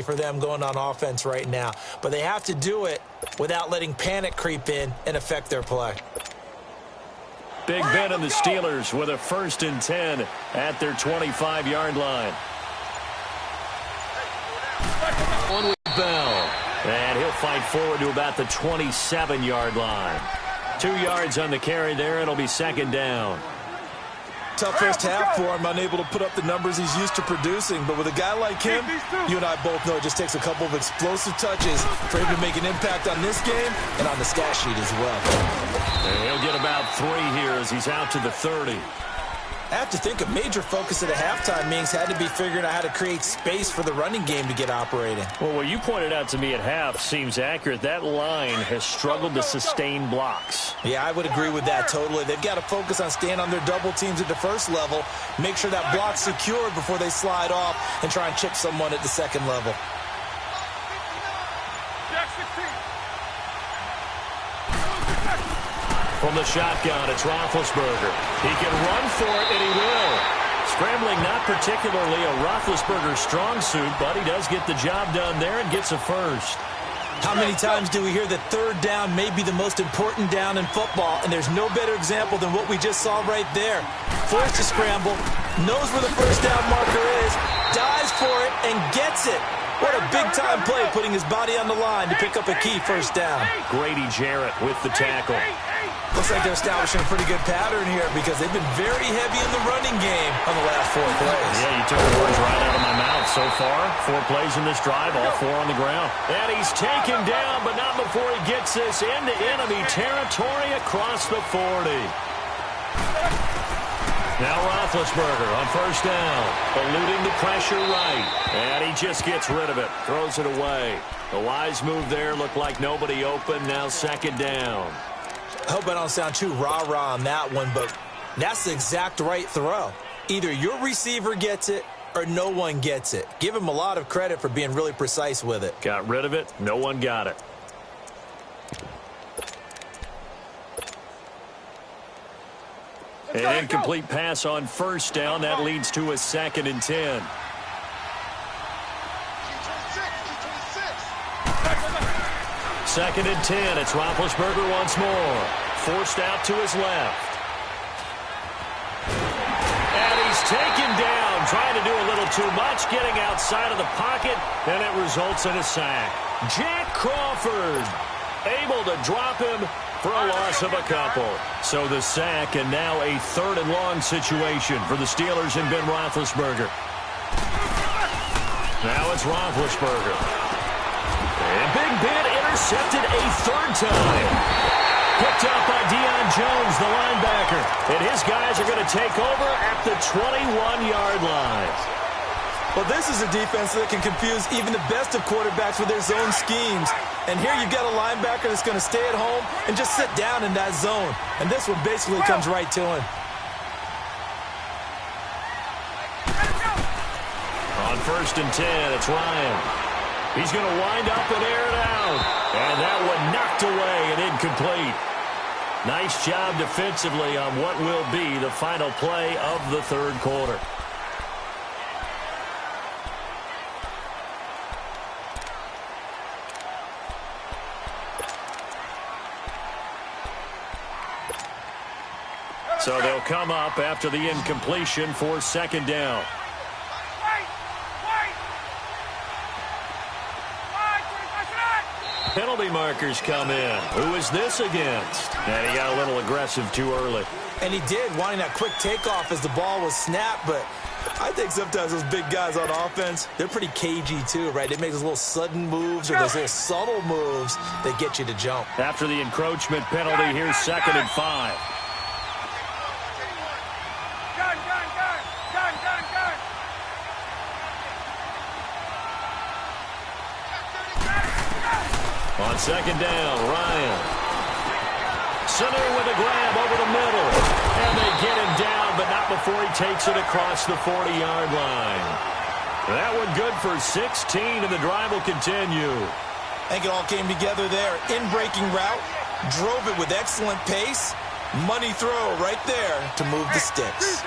for them going on offense right now. But they have to do it without letting panic creep in and affect their play. Big Ben and the Steelers with a 1st and 10 at their 25-yard line. On with Bell. And he'll fight forward to about the 27-yard line. 2 yards on the carry there. It'll be 2nd down. Tough first half for him, unable to put up the numbers he's used to producing. But with a guy like him, you and I both know it just takes a couple of explosive touches for him to make an impact on this game and on the stat sheet as well. And he'll get about 3 here as he's out to the 30. I have to think a major focus at a halftime means had to be figuring out how to create space for the running game to get operating. Well, what you pointed out to me at half seems accurate. That line has struggled to sustain blocks. Yeah, I would agree with that totally. They've got to focus on staying on their double teams at the first level, make sure that block's secured before they slide off and try and chip someone at the second level. From the shotgun, it's Roethlisberger. He can run for it, and he will. Scrambling not particularly a Roethlisberger strong suit, but he does get the job done there and gets a first. How many times do we hear that third down may be the most important down in football, and there's no better example than what we just saw right there. Forced to scramble, knows where the first down marker is, dives for it, and gets it. What a big-time play, putting his body on the line to pick up a key first down. Grady Jarrett with the tackle. Looks like they're establishing a pretty good pattern here because they've been very heavy in the running game on the last 4 plays. Yeah, you took the words right out of my mouth. So far, 4 plays in this drive, all 4 on the ground. And he's taken down, but not before he gets this into enemy territory across the 40. Now Roethlisberger on first down, eluding the pressure right. And he just gets rid of it, throws it away. The wise move there, looked like nobody open, now 2nd down. I hope I don't sound too rah-rah on that one, but that's the exact right throw. Either your receiver gets it or no one gets it. Give him a lot of credit for being really precise with it. Got rid of it. No one got it. An incomplete pass on first down. That leads to a 2nd and 10. Second and 10. It's Roethlisberger once more. Forced out to his left. And he's taken down. Trying to do a little too much. Getting outside of the pocket. And it results in a sack. Jack Crawford able to drop him for a loss of a couple. So the sack and now a 3rd and long situation for the Steelers and Ben Roethlisberger. Now it's Roethlisberger. And Big Ben intercepted a 3rd time. Picked up by Deion Jones, the linebacker. And his guys are going to take over at the 21-yard line. Well, this is a defense that can confuse even the best of quarterbacks with their zone schemes. And here you've got a linebacker that's going to stay at home and just sit down in that zone. And this one basically comes right to him. On 1st and 10, it's Ryan. He's going to wind up and air it out. And that one knocked away and incomplete. Nice job defensively on what will be the final play of the 3rd quarter. So they'll come up after the incompletion for 2nd down. Penalty markers come in. Who is this against? And he got a little aggressive too early. And he did, wanting that quick takeoff as the ball was snapped, but I think sometimes those big guys on offense, they're pretty cagey too, right? They make those little sudden moves or those little subtle moves that get you to jump. After the encroachment penalty, here's 2nd and 5. On 2nd down, Ryan. Sanu with a grab over the middle. And they get him down, but not before he takes it across the 40-yard line. That one good for 16, and the drive will continue. I think it all came together there. In-breaking route, drove it with excellent pace. Money throw right there to move the sticks.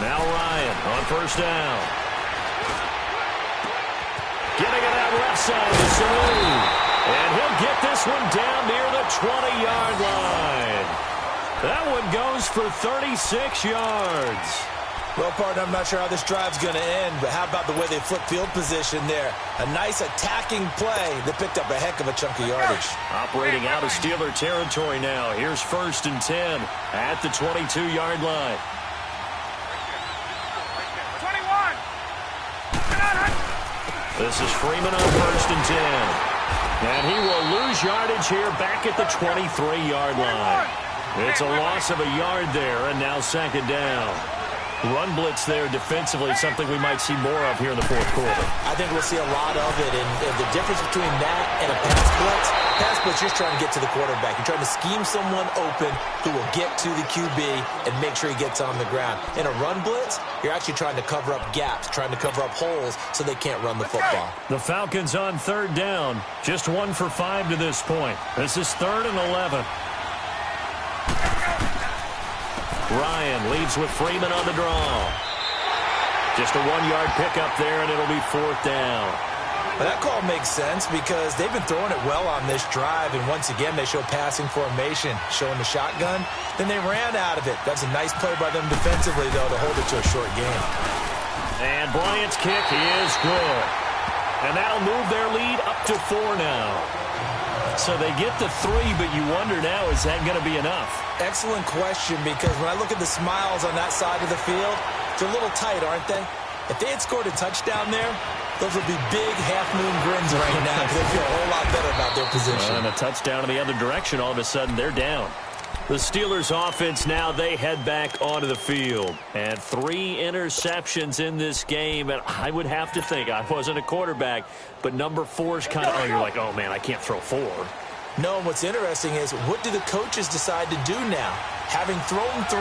Now Ryan on first down. Getting it out left side to Sanu. And he'll get this one down near the 20-yard line. That one goes for 36 yards. Well, partner, I'm not sure how this drive's going to end, but how about the way they flip field position there? A nice attacking play that picked up a heck of a chunk of yardage. Operating out of Steeler territory now. Here's 1st and 10 at the 22-yard line. 21. This is Freeman on 1st and 10. And he will lose yardage here back at the 23-yard line. It's a loss of a yard there, and now 2nd down. Run blitz there defensively, something we might see more of here in the 4th quarter. I think we'll see a lot of it, and the difference between that and a pass blitz, you're trying to get to the quarterback. You're trying to scheme someone open who will get to the QB and make sure he gets on the ground. In a run blitz, you're actually trying to cover up gaps, trying to cover up holes so they can't run the football. The Falcons on 3rd down, just 1 for 5 to this point. This is 3rd and 11. Ryan leads with Freeman on the draw. Just a 1-yard pickup there, and it'll be 4th down. Well, that call makes sense because they've been throwing it well on this drive, and once again they show passing formation, showing the shotgun. Then they ran out of it. That's a nice play by them defensively, though, to hold it to a short game. And Bryant's kick is good. And that'll move their lead up to 4 now. So they get the 3, but you wonder now, is that going to be enough? Excellent question, because when I look at the smiles on that side of the field, they're a little tight, aren't they? If they had scored a touchdown there, those would be big half-moon grins right now because they feel a whole lot better about their position. And a touchdown in the other direction, all of a sudden they're down. The Steelers offense now, they head back onto the field. And 3 interceptions in this game. And I would have to think, I wasn't a quarterback, but number 4 is kind of, you're like, oh, man, I can't throw 4. No, what's interesting is, what do the coaches decide to do now? Having thrown 3,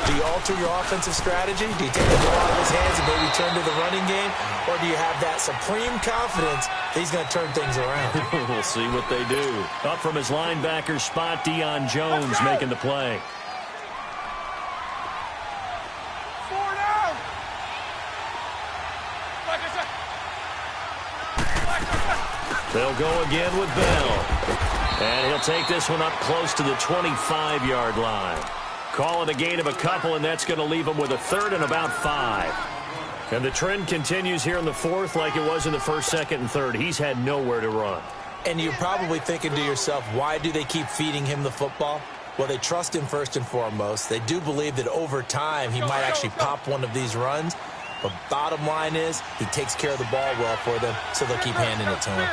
do you alter your offensive strategy? Do you take the ball out of his hands and maybe turn to the running game? Or do you have that supreme confidence that he's going to turn things around? We'll see what they do. Up from his linebacker spot, Deion Jones making the play. 4 down. They'll go again with Bell. And he'll take this one up close to the 25-yard line. Call it a gain of a couple, and that's going to leave him with a 3rd and about 5. And the trend continues here in the 4th like it was in the 1st, 2nd, and 3rd. He's had nowhere to run. And you're probably thinking to yourself, why do they keep feeding him the football? Well, they trust him first and foremost. They do believe that over time he might actually pop one of these runs. But bottom line is, he takes care of the ball well for them, so they'll keep handing it to him.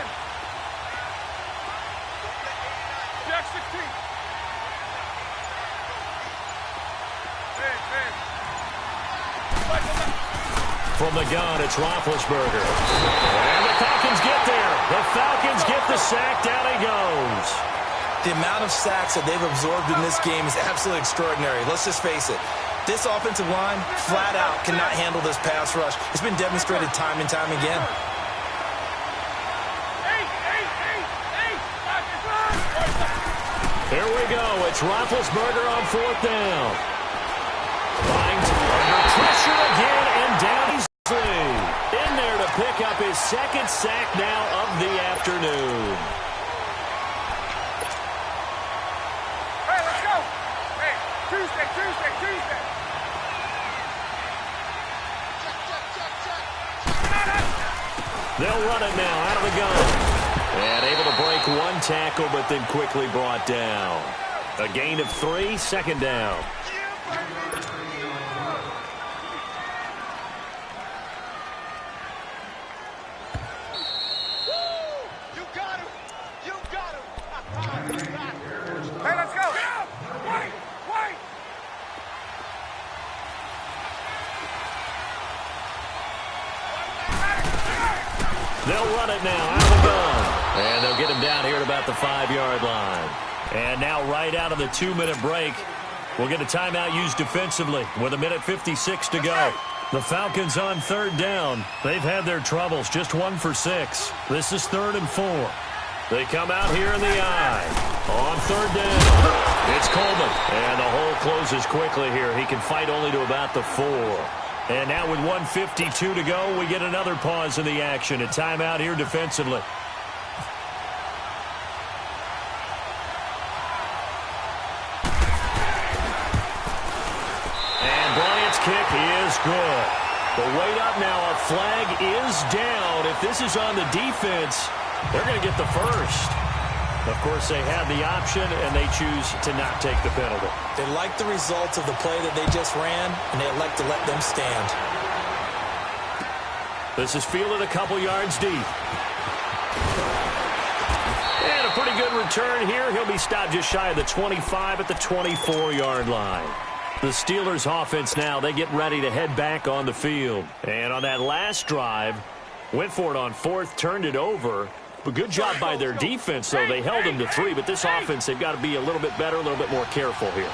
From the gun, it's Roethlisberger. And the Falcons get there. The Falcons get the sack. Down he goes. The amount of sacks that they've absorbed in this game is absolutely extraordinary. Let's just face it. This offensive line, flat out, cannot handle this pass rush. It's been demonstrated time and time again. Here we go. It's Roethlisberger on 4th down. Finds under pressure again, and down he's in there to pick up his 2nd sack now of the afternoon. Hey, let's go. Hey, Tuesday. They'll run it now out of the gun. And able to break 1 tackle, but then quickly brought down. A gain of 3, 2nd down. Hey, let's go. Wait. They'll run it now out of the gun. And they'll get him down here at about the 5-yard line. And now right out of the 2-minute break, we'll get a timeout used defensively with 1:56 to go. The Falcons on 3rd down. They've had their troubles, just 1 for 6. This is 3rd and 4. They come out here in the I. On 3rd down. It's Coleman, and the hole closes quickly here. He can fight only to about the 4. And now with 1:52 to go, we get another pause in the action. A timeout here defensively. And Bryant's kick is good. The weight up now, a flag is down. If this is on the defense, they're going to get the first. Of course, they have the option, and they choose to not take the penalty. They like the results of the play that they just ran, and they elect to let them stand. This is fielded a couple yards deep. And a pretty good return here. He'll be stopped just shy of the 25 at the 24-yard line. The Steelers' offense now, they get ready to head back on the field. And on that last drive, went for it on 4th, turned it over. But good job by their defense, though. They held them to 3, but this offense, they've got to be a little bit better, a little bit more careful here.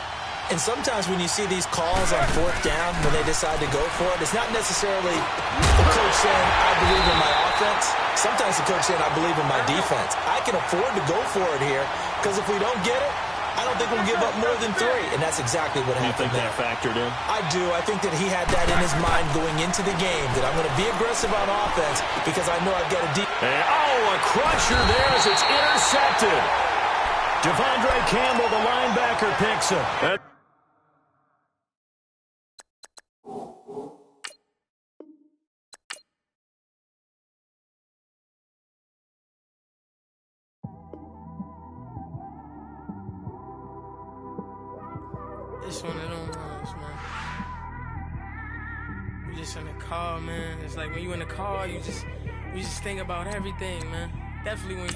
And sometimes when you see these calls on 4th down, when they decide to go for it, it's not necessarily the coach saying, I believe in my offense. Sometimes the coach saying, I believe in my defense. I can afford to go for it here, because if we don't get it, I don't think we'll give up more than 3. And that's exactly what happened there. You think that factored in? I do. I think that he had that in his mind going into the game, that I'm going to be aggressive on offense because I know I've got a deep... a crusher there as it's intercepted. Devondre Campbell, the linebacker, picks him. It's one of them ones, man. You just in the car, man. It's like when you in the car, you just think about everything, man. Definitely when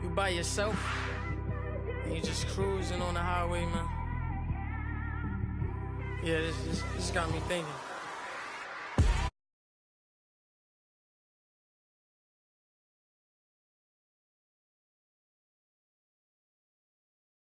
you by yourself and you just cruising on the highway, man. Yeah, this got me thinking.